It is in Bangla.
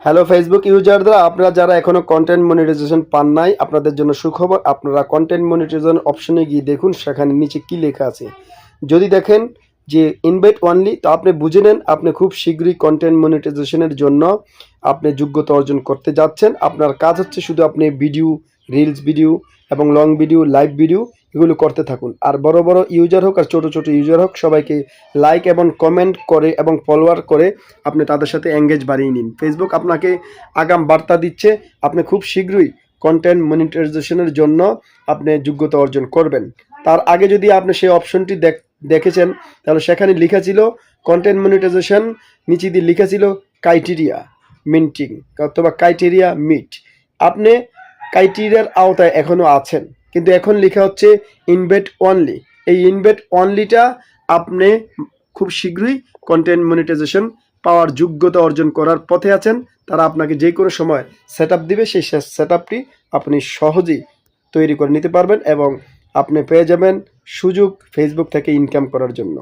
হ্যালো ফেসবুক ইউজাররা, আপনারা যারা এখনো কন্টেন্ট মনিটাইজেশন পান নাই, আপনাদের জন্য সুখবর। আপনারা কন্টেন্ট মনিটাইজেশন অপশনে গিয়ে দেখুন সেখানে নিচে কি লেখা আছে। যদি দেখেন যে ইনভাইট অনলি, তো আপনি বুঝে নেন আপনি খুব শীঘ্রই কন্টেন্ট মনিটাইজেশনের জন্য আপনি যোগ্যতা অর্জন করতে যাচ্ছেন। আপনার কাজ হচ্ছে শুধু আপনি ভিডিও, রিলস ভিডিও এবং লং ভিডিও, লাইভ ভিডিও এগুলো করতে থাকুন। আর বড় বড় ইউজার হোক আর ছোট ছোট ইউজার হোক, সবাইকে লাইক এবং কমেন্ট করে এবং ফলোয়ার করে আপনি তাদের সাথে এঙ্গেজ বাড়িয়ে নিন। ফেসবুক আপনাকে আগাম বার্তা দিচ্ছে আপনি খুব শীঘ্রই কন্টেন্ট মনিটাইজেশনের জন্য আপনি যোগ্যতা অর্জন করবেন। তার আগে যদি আপনি সেই অপশনটি দেখেছেন, তাহলে সেখানে লেখা ছিল কন্টেন্ট মনিটাইজেশন, নিচে দিয়ে লেখা ছিল ক্রাইটেরিয়া মিটিং অথবা ক্রাইটেরিয়া মিট। আপনি ক্রাইটেরিয়ার আওতায় এখনও আছেন, কিন্তু এখন লেখা হচ্ছে ইনভাইট অনলি। এই ইনভাইট অনলিটা আপনি খুব শীঘ্রই কন্টেন্ট মনিটাইজেশন পাওয়ার যোগ্যতা অর্জন করার পথে আছেন। তারা আপনাকে যে কোনো সময় সেট আপ দিবে, সেই সেট আপটি আপনি সহজেই তৈরি করে নিতে পারবেন এবং আপনি পেয়ে যাবেন সুযোগ ফেসবুক থেকে ইনকাম করার জন্য।